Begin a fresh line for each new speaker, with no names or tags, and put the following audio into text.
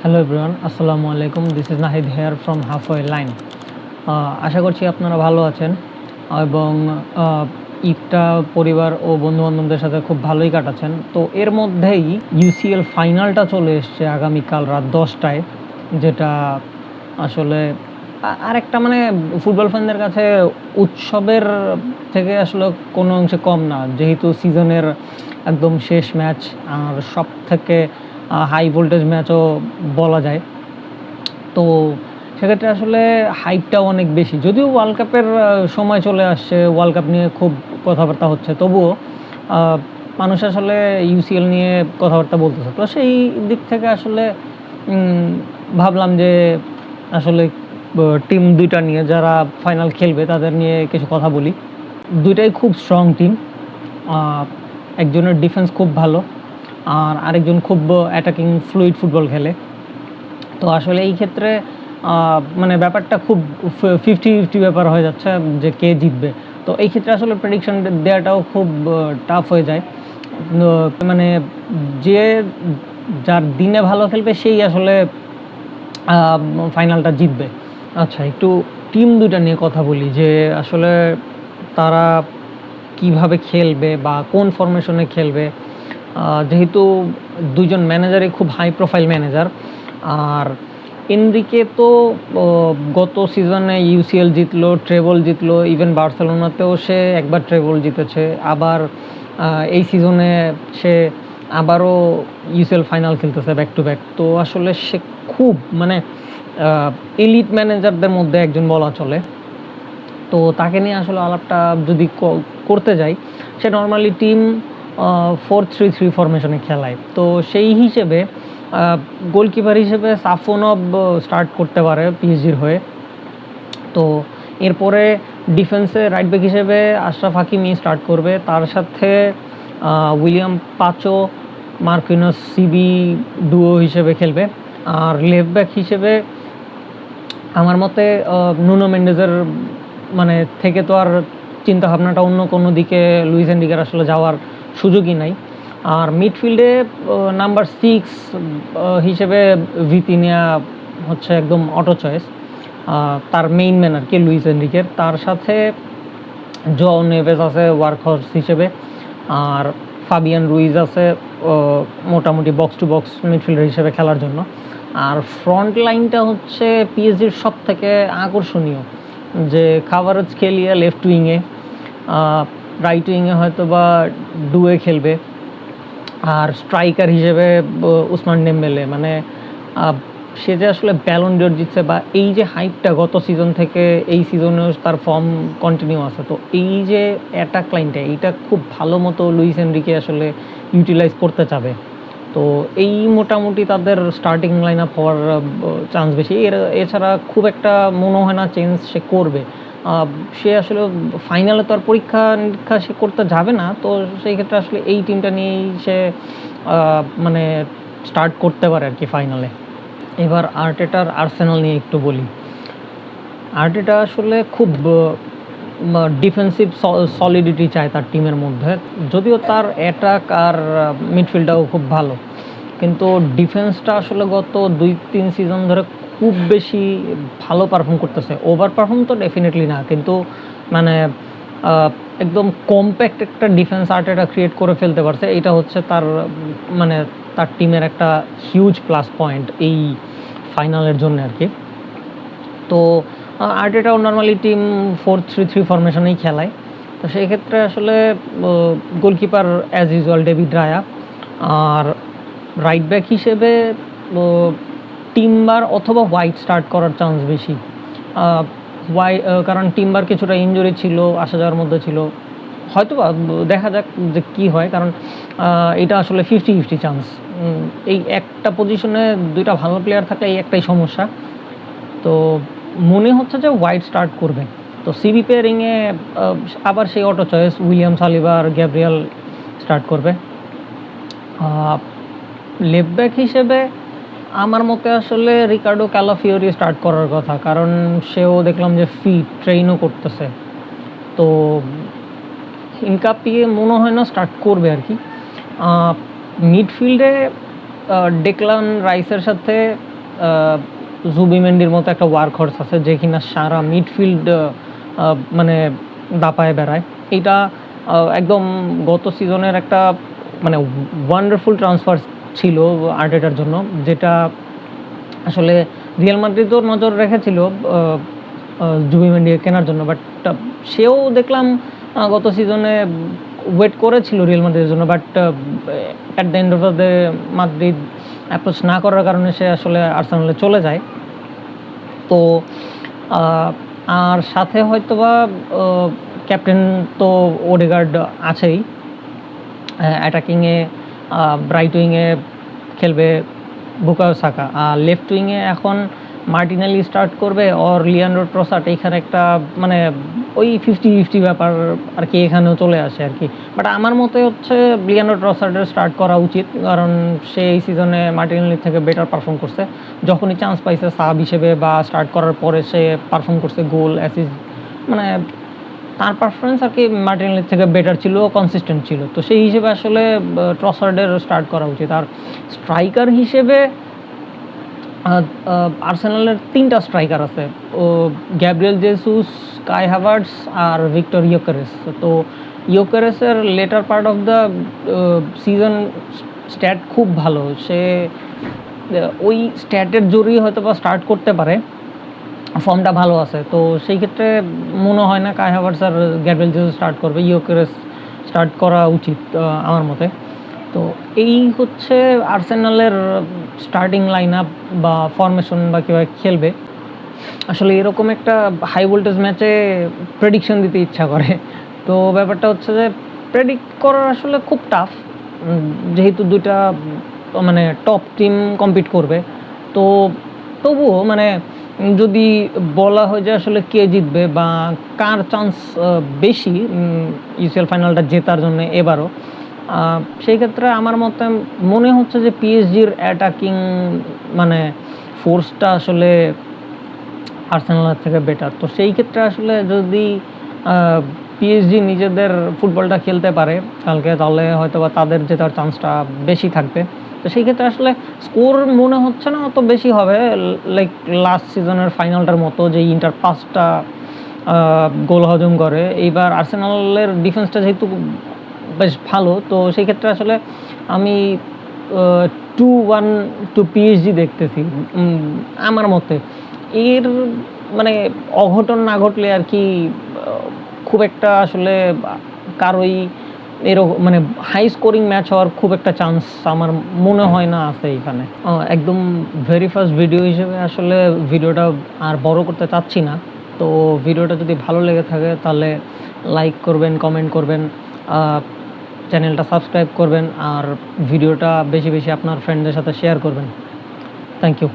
Hello everyone, আসসালামু আলাইকুম। This is Nahid here from halfway line. আশা করছি আপনারা ভালো আছেন এবং ঈদটা পরিবার ও বন্ধুবান্ধবদের সাথে খুব ভালোই কাটাচ্ছেন। তো এর মধ্যেই ইউসিএল ফাইনালটা চলে এসছে আগামীকাল রাত 10টায়, যেটা আসলে আরেকটা মানে ফুটবল ফ্যানদের কাছে উৎসবের থেকে আসলে কোনো অংশে কম না, যেহেতু সিজনের একদম শেষ ম্যাচ আর সব থেকে হাই ভোল্টেজ ম্যাচও বলা যায়। তো সেক্ষেত্রে আসলে হাইপটাও অনেক বেশি, যদিও ওয়ার্ল্ড কাপের সময় চলে আসছে, ওয়ার্ল্ড কাপ নিয়ে খুব কথাবার্তা হচ্ছে, তবুও মানুষ আসলে ইউসিএল নিয়ে কথাবার্তা বলতেছে। তো সেই দিক থেকে আসলে ভাবলাম যে আসলে টিম দুইটা নিয়ে, যারা ফাইনাল খেলবে তাদের নিয়ে কিছু কথা বলি। দুইটাই খুব স্ট্রং টিম। একজনের ডিফেন্স খুব ভালো আর আরেকজন খুব অ্যাটাকিং ফ্লুইড ফুটবল খেলে। তো আসলে এই ক্ষেত্রে মানে ব্যাপারটা খুব 50-50 ব্যাপার হয়ে যাচ্ছে যে কে জিতবে। তো এই ক্ষেত্রে আসলে প্রেডিকশন দেওয়াটাও খুব টাফ হয়ে যায়। মানে যে যার দিনে ভালো খেলবে সেই আসলে ফাইনালটা জিতবে। আচ্ছা, একটু টিম দুটা নিয়ে কথা বলি যে আসলে তারা কিভাবে খেলবে বা কোন ফরমেশনে খেলবে। যেহেতু দুইজন ম্যানেজারই খুব হাই প্রোফাইল ম্যানেজার, আর এনরিকে তো গত সিজনে ইউসিএল জিতলো, ট্রেবল জিতলো, ইভেন বার্সেলোনাতেও সে একবার ট্রেবল জিতেছে। আবার এই সিজনে সে আবারও ইউসিএল ফাইনাল খেলতেছে ব্যাক টু ব্যাক। তো আসলে সে খুব মানে এলিট ম্যানেজারদের মধ্যে একজন বলা চলে। তো তাকে নিয়ে আসলে আলাপটা যদি করতে যাই, সে নর্মালি টিম 4-3-3 ফরমেশনে খেলায়। তো সেই হিসেবে গোলকিপার হিসেবে সাফোনভ স্টার্ট করতে পারে পিএসজির হয়ে। তো এরপরে ডিফেন্সে রাইট ব্যাক হিসেবে আশরাফ হাকিমি স্টার্ট করবে, তার সাথে উইলিয়াম পাচো, মার্কিনস সিবি ডুও হিসেবে খেলবে। আর লেফট ব্যাক হিসেবে আমার মতে নুনো মেন্ডেজের মানে থেকে তো আর চিন্তাভাবনাটা অন্য কোনো দিকে লুইস এনরিকের আসলে যাওয়ার সুযোগই নাই। আর মিডফিল্ডে নাম্বার 6 হিসেবে ভিতিনিয়া হচ্ছে একদম অটো চয়েস, তার মেইন ম্যান আর কি লুইস এনরিকের। তার সাথে জোয়াও নেভেস আছে ওয়ার্কহর্স হিসেবে, আর ফাবিয়ান রুইজ আছে মোটামুটি বক্স টু বক্স মিডফিল্ডার হিসেবে খেলার জন্য। আর ফ্রন্ট লাইনটা হচ্ছে পিএসজির সব থেকে আকর্ষণীয়, যে খাভারেজ খেলিয়ে লেফট উইংয়ে, রাইট উইংয়ে হয়তো বা ডুয়ে খেলবে, আর স্ট্রাইকার হিসেবে উসমান ডেম্বেলে। মানে সে যে আসলে ব্যালন ডিওর জিতছে, বা এই যে হাইপটা গত সিজন থেকে এই সিজনেও তার ফর্ম কন্টিনিউ আছে, তো এই যে অ্যাটাক লাইনটা এইটা খুব ভালো মতো লুইস এনরিকে আসলে ইউটিলাইজ করতে চাবে। তো এই মোটামুটি তাদের স্টার্টিং লাইন আপ হওয়ার চান্স বেশি। এছাড়া খুব একটা মনে হয় না চেঞ্জ সে করবে। সে আসলে ফাইনালে তো আর পরীক্ষা নিরীক্ষা সে করতে যাবে না, তো সেই ক্ষেত্রে আসলে এই টিমটা নিয়েই সে মানে স্টার্ট করতে পারে আর কি ফাইনালে। এবার আর্টেটার আর্সেনাল নিয়ে একটু বলি। আর্টেটা আসলে খুব ডিফেন্সিভ সলিডিটি চায় তার টিমের মধ্যে, যদিও তার অ্যাটাক আর মিডফিল্ডটাও খুব ভালো, কিন্তু ডিফেন্সটা আসলে গত 2-3 সিজন ধরে খুব বেশি ভালো পারফর্ম করতেছে। ওভার পারফর্ম তো ডেফিনেটলি না, কিন্তু মানে একদম কম্প্যাক্ট একটা ডিফেন্স আর্টেটা ক্রিয়েট করে ফেলতে পারছে। এটা হচ্ছে তার মানে তার টিমের একটা হিউজ প্লাস পয়েন্ট এই ফাইনালের জন্য আর কি। তো আর্টেটাও নর্মালি টিম 4-3-3 ফরমেশনেই খেলায়। তো সেই ক্ষেত্রে আসলে goalkeeper as usual David Raya, আর রাইট ব্যাক হিসেবে টিম্বার অথবা হোয়াইট স্টার্ট করার চান্স বেশি। কারণ টিম্বার কিছুটা ইনজুরি ছিল, আসা যাওয়ার মধ্যে ছিল, হয়তো দেখা যাক যে কী হয়, কারণ এটা আসলে 50-50 চান্স। এই একটা পজিশনে দুইটা ভালো প্লেয়ার থাকলে এই একটাই সমস্যা। তো মনে হচ্ছে যে হোয়াইট স্টার্ট করবে। তো সিবি পেয়ারিংয়ে আবার সেই অটো চয়েস উইলিয়াম সালিবা আর গ্যাব্রিয়াল স্টার্ট করবে। লেফট ব্যাক হিসেবে আমার মতে আসলে রিকার্ডো ক্যালাফিওরি স্টার্ট করার কথা, কারণ সেও দেখলাম যে ফিট, ট্রেনও করতেছে। তো হিনকাপিয়ে মনে হয় না স্টার্ট করবে আর কি। মিডফিল্ডে ডেকলান রাইসের সাথে জুবিমেন্ডির মতো একটা ওয়ার্ক হর্স আছে যে কিনা সারা মিডফিল্ড মানে দাপায় বেড়ায়। এইটা একদম গত সিজনের একটা মানে ওয়ান্ডারফুল ট্রান্সফার ছিল আর্টেটার জন্য, যেটা আসলে রিয়াল মাদ্রিদও নজর রেখেছিল জুবিমেন্ডিকে কেনার জন্য, বাট সেও দেখলাম গত সিজনে ওয়েট করেছিল রিয়াল মাদ্রিদের জন্য, but at the end of the Madrid approach না করার কারণে সে আসলে আর্সেনালে চলে যায়। তো আর সাথে হয়তোবা ক্যাপ্টেন তো ওডেগার্ড আছেই, অ্যাটাকিংয়ে রাইট উইংয়ে খেলবে বুকায়ো সাকা, আর লেফট উইংয়ে এখন মার্টিনেলি স্টার্ট করবে আর লিয়ান্ড্রো ট্রসার্ড। এইখানে একটা মানে ওই 50-50 ব্যাপার আর কি এখানেও চলে আসে আর কি। বাট আমার মতে হচ্ছে লিয়ান্ড্রো ট্রসার্ডের স্টার্ট করা উচিত, কারণ সে এই সিজনে মার্টিনেলি থেকে বেটার পারফর্ম করছে। যখনই চান্স পাইছে সাব হিসেবে বা স্টার্ট করার পরে সে পারফর্ম করছে, গোল অ্যাসিস্ট, মানে তার পারফরমেন্স আর কি মার্টিনেলির থেকে বেটার ছিল, কনসিস্টেন্ট ছিল। তো সেই হিসেবে আসলে ট্রসার্ডের স্টার্ট করা উচিত। আর স্ট্রাইকার হিসেবে আর্সেনালের 3টা স্ট্রাইকার আছে, ও গ্যাব্রিয়েল জেসুস, কাই হাভার্টস আর ভিক্টর ইয়োকেরেস। তো ইয়োকেরেসের latter part of the season stat খুব ভালো, সে ওই স্ট্যাটের জোরেই হয়তো বা স্টার্ট করতে পারে, ফর্মটা ভালো আছে। তো সেই ক্ষেত্রে মনে হয় না কাই হাভার্টস আর গ্যাব্রিয়েল জেসুস স্টার্ট করবে, ইয়োকেরেস স্টার্ট করা উচিত আমার মতে। তো এই হচ্ছে আর্সেনালের স্টার্টিং লাইন আপ বা ফরমেশন বা কীভাবে খেলবে। আসলে এরকম একটা হাই ভোল্টেজ ম্যাচে প্রেডিকশন দিতে ইচ্ছা করে, তো ব্যাপারটা হচ্ছে যে প্রেডিক্ট করার আসলে খুব টাফ, যেহেতু দুইটা মানে টপ টিম কম্পিট করবে। তো তবুও মানে যদি বলা হয় যে আসলে কে জিতবে বা কার চান্স বেশি ইউসিএল ফাইনালটা জেতার জন্য এবারও, সেই ক্ষেত্রে আমার মতে মনে হচ্ছে যে পিএসজির অ্যাটাকিং মানে ফোর্সটা আসলে আর্সেনালের থেকে বেটার। তো সেই ক্ষেত্রে আসলে যদি পিএসজি নিজেদের ফুটবলটা খেলতে পারে কালকে, তাহলে হয়তো বা তাদের জেতার চান্সটা বেশি থাকবে। তো সেই ক্ষেত্রে আসলে স্কোর মনে হচ্ছে না অত বেশি হবে, লাইক লাস্ট সিজনের ফাইনালটার মতো যে ইন্টার 5টা গোল হজম করে। এইবার আর্সেনালের ডিফেন্সটা যেহেতু বেশ ভালো, তো সেই ক্ষেত্রে আসলে আমি 2-1 টু পিএসজি দেখতেছি আমার মতে। এর মানে অঘটন না ঘটলে আর কি খুব একটা আসলে কারোই এরকম মানে হাই স্কোরিং ম্যাচ হওয়ার খুব একটা চান্স আমার মনে হয় না আছে এখানে। একদম ভেরি ফার্স্ট ভিডিও হিসেবে আসলে ভিডিওটা আর বড় করতে চাচ্ছি না। তো ভিডিওটা যদি ভালো লেগে থাকে তাহলে লাইক করবেন, কমেন্ট করবেন, চ্যানেলটা সাবস্ক্রাইব করবেন, আর ভিডিওটা বেশি বেশি আপনার ফ্রেন্ডদের সাথে শেয়ার করবেন। Thank you.